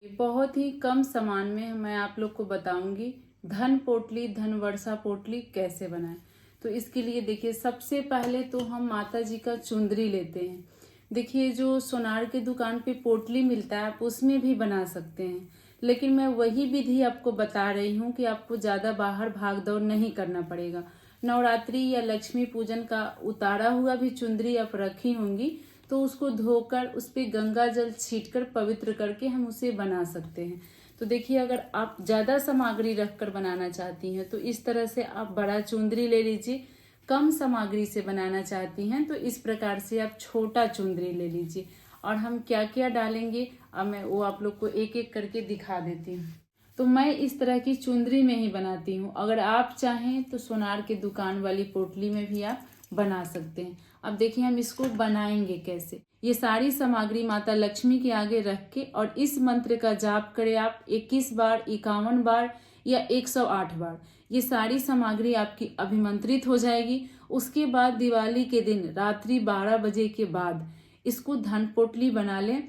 बहुत ही कम सामान में मैं आप लोग को बताऊंगी धन पोटली धन वर्षा पोटली कैसे बनाएं। तो इसके लिए देखिए, सबसे पहले तो हम माता जी का चुंदरी लेते हैं। देखिए, जो सोनार के दुकान पे पोटली मिलता है आप उसमें भी बना सकते हैं, लेकिन मैं वही विधि आपको बता रही हूँ कि आपको ज़्यादा बाहर भाग दौड़ नहीं करना पड़ेगा। नवरात्रि या लक्ष्मी पूजन का उतारा हुआ भी चुंदरी आप रखी होंगी, तो उसको धोकर उस पर गंगा जल छीटकर पवित्र करके हम उसे बना सकते हैं। तो देखिए, अगर आप ज़्यादा सामग्री रखकर बनाना चाहती हैं तो इस तरह से आप बड़ा चुंदरी ले लीजिए। कम सामग्री से बनाना चाहती हैं तो इस प्रकार से आप छोटा चुंदरी ले लीजिए। और हम क्या क्या डालेंगे अब मैं वो आप लोग को एक एक करके दिखा देती हूँ। तो मैं इस तरह की चुंदरी में ही बनाती हूँ। अगर आप चाहें तो सोनार के दुकान वाली पोटली में भी आप बना सकते हैं। अब देखिए, हम इसको बनाएंगे कैसे। ये सारी सामग्री माता लक्ष्मी के आगे रख के और इस मंत्र का जाप करें आप 21 बार, 51 बार या 108 बार। ये सारी सामग्री आपकी अभिमंत्रित हो जाएगी। उसके बाद दिवाली के दिन रात्रि 12 बजे के बाद इसको धन पोटली बना लें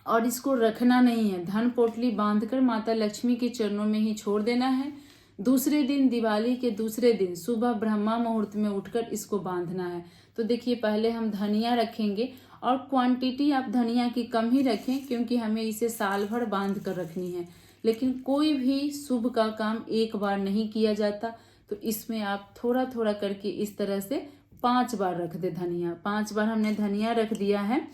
और इसको रखना नहीं है। धन पोटली बांधकर माता लक्ष्मी के चरणों में ही छोड़ देना है। दूसरे दिन, दिवाली के दूसरे दिन सुबह ब्रह्मा मुहूर्त में उठकर इसको बांधना है। तो देखिए, पहले हम धनिया रखेंगे और क्वांटिटी आप धनिया की कम ही रखें, क्योंकि हमें इसे साल भर बांध कर रखनी है। लेकिन कोई भी शुभ का काम एक बार नहीं किया जाता, तो इसमें आप थोड़ा थोड़ा करके इस तरह से 5 बार रख दे धनिया। 5 बार हमने धनिया रख दिया है।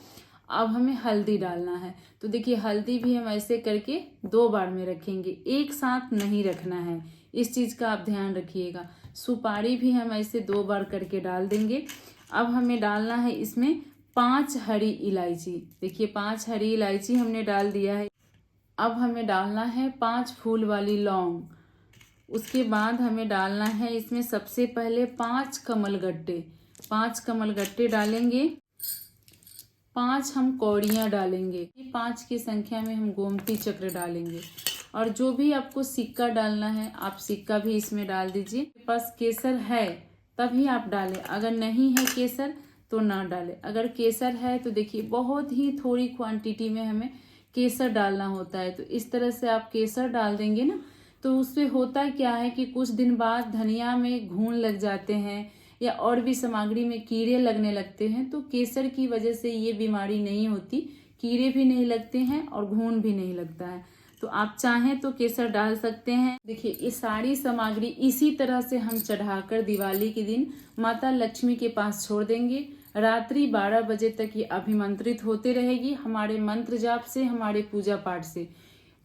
अब हमें हल्दी डालना है। तो देखिए, हल्दी भी हम ऐसे करके 2 बार में रखेंगे, एक साथ नहीं रखना है। इस चीज का आप ध्यान रखिएगा। सुपारी भी हम ऐसे 2 बार करके डाल देंगे। अब हमें डालना है इसमें 5 हरी इलायची। देखिए, 5 हरी इलायची हमने डाल दिया है। अब हमें डालना है 5 फूल वाली लौंग। उसके बाद हमें डालना है इसमें सबसे पहले 5 कमलगट्टे। 5 कमलगट्टे डालेंगे। 5 हम कौड़ियाँ डालेंगे। 5 की संख्या में हम गोमती चक्र डालेंगे। और जो भी आपको सिक्का डालना है आप सिक्का भी इसमें डाल दीजिए। आपके पास केसर है तभी आप डालें, अगर नहीं है केसर तो ना डालें। अगर केसर है तो देखिए, बहुत ही थोड़ी क्वांटिटी में हमें केसर डालना होता है। तो इस तरह से आप केसर डाल देंगे ना, तो उससे होता क्या है कि कुछ दिन बाद धनिया में घून लग जाते हैं या और भी सामग्री में कीड़े लगने लगते हैं। तो केसर की वजह से ये बीमारी नहीं होती, कीड़े भी नहीं लगते हैं और घून भी नहीं लगता है। तो आप चाहें तो केसर डाल सकते हैं। देखिए, ये सारी सामग्री इसी तरह से हम चढ़ाकर दिवाली के दिन माता लक्ष्मी के पास छोड़ देंगे। रात्रि 12 बजे तक ये अभिमंत्रित होते रहेगी हमारे मंत्र जाप से, हमारे पूजा पाठ से।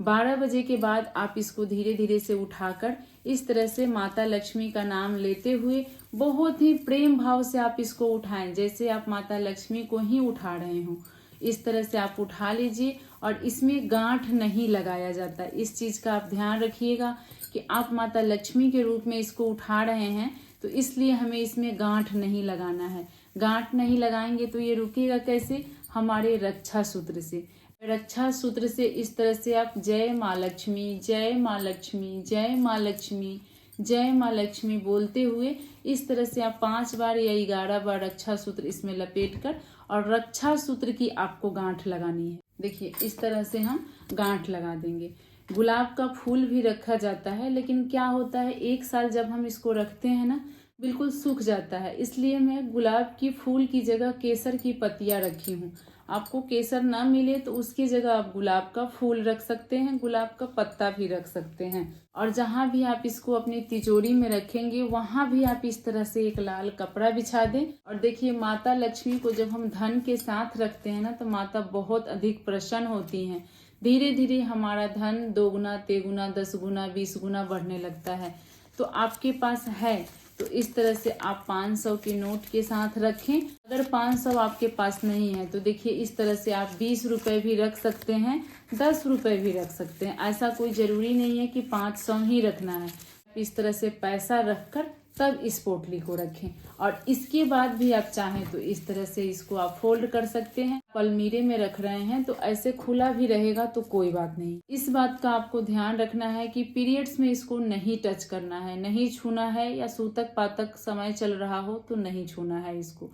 12 बजे के बाद आप इसको धीरे धीरे से उठाकर इस तरह से माता लक्ष्मी का नाम लेते हुए बहुत ही प्रेम भाव से आप इसको उठाएं, जैसे आप माता लक्ष्मी को ही उठा रहे हो। इस तरह से आप उठा लीजिए। और इसमें गांठ नहीं लगाया जाता। इस चीज का आप ध्यान रखिएगा कि आप माता लक्ष्मी के रूप में इसको उठा रहे हैं, तो इसलिए हमें इसमें गांठ नहीं लगाना है। गांठ नहीं लगाएंगे तो ये रुकेगा कैसे? हमारे रक्षा सूत्र से। रक्षा सूत्र से इस तरह से आप जय माँ लक्ष्मी, जय माँ लक्ष्मी, जय माँ लक्ष्मी, जय माँ लक्ष्मी बोलते हुए इस तरह से आप 5 बार या 11 बार रक्षा सूत्र इसमें लपेट कर और रक्षा सूत्र की आपको गांठ लगानी है। देखिए, इस तरह से हम गांठ लगा देंगे। गुलाब का फूल भी रखा जाता है, लेकिन क्या होता है, 1 साल जब हम इसको रखते हैं ना, बिल्कुल सूख जाता है। इसलिए मैं गुलाब की फूल की जगह केसर की पत्तियां रखी हूँ। आपको केसर ना मिले तो उसकी जगह आप गुलाब का फूल रख सकते हैं, गुलाब का पत्ता भी रख सकते हैं। और जहाँ भी आप इसको अपनी तिजोरी में रखेंगे वहां भी आप इस तरह से एक लाल कपड़ा बिछा दें। और देखिए, माता लक्ष्मी को जब हम धन के साथ रखते हैं ना, तो माता बहुत अधिक प्रसन्न होती हैं। धीरे धीरे हमारा धन 2 गुना, 3 गुना, 10 गुना, 20 गुना बढ़ने लगता है। तो आपके पास है तो इस तरह से आप 500 के नोट के साथ रखें। अगर 500 आपके पास नहीं है तो देखिए, इस तरह से आप 20 रुपए भी रख सकते हैं, 10 रुपए भी रख सकते हैं। ऐसा कोई जरूरी नहीं है कि 500 ही रखना है। इस तरह से पैसा रखकर तब इस पोटली को रखें। और इसके बाद भी आप चाहें तो इस तरह से इसको आप फोल्ड कर सकते हैं। अलमीरे में रख रहे हैं तो ऐसे खुला भी रहेगा तो कोई बात नहीं। इस बात का आपको ध्यान रखना है कि पीरियड्स में इसको नहीं टच करना है, नहीं छूना है, या सूतक पातक समय चल रहा हो तो नहीं छूना है इसको।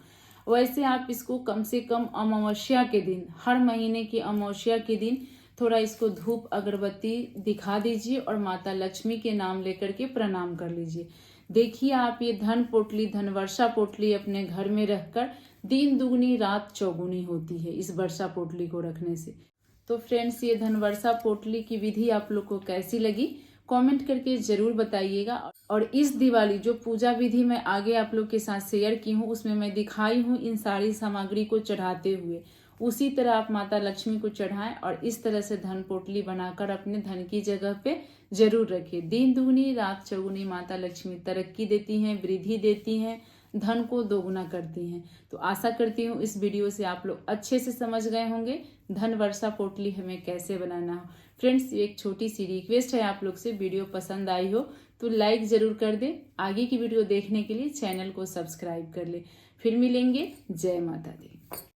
वैसे आप इसको कम से कम अमावस्या के दिन, हर महीने की अमावस्या के दिन थोड़ा इसको धूप अगरबत्ती दिखा दीजिए और माता लक्ष्मी के नाम लेकर के प्रणाम कर लीजिए। देखिए आप ये धन पोटली, धन वर्षा पोटली अपने घर में रखकर दिन दुगनी रात चौगुनी होती है इस वर्षा पोटली को रखने से। तो फ्रेंड्स, ये धन वर्षा पोटली की विधि आप लोग को कैसी लगी कमेंट करके जरूर बताइएगा। और इस दिवाली जो पूजा विधि मैं आगे आप लोग के साथ शेयर की हूँ उसमें मैं दिखाई हूँ इन सारी सामग्री को चढ़ाते हुए, उसी तरह आप माता लक्ष्मी को चढ़ाएं और इस तरह से धन पोटली बनाकर अपने धन की जगह पे जरूर रखें। दिन दुगनी रात चौगुनी माता लक्ष्मी तरक्की देती हैं, वृद्धि देती हैं, धन को दोगुना करती हैं। तो आशा करती हूँ इस वीडियो से आप लोग अच्छे से समझ गए होंगे धन वर्षा पोटली हमें कैसे बनाना हो। फ्रेंड्स, ये एक छोटी सी रिक्वेस्ट है आप लोग से, वीडियो पसंद आई हो तो लाइक जरूर कर दें। आगे की वीडियो देखने के लिए चैनल को सब्सक्राइब कर ले। फिर मिलेंगे। जय माता दी।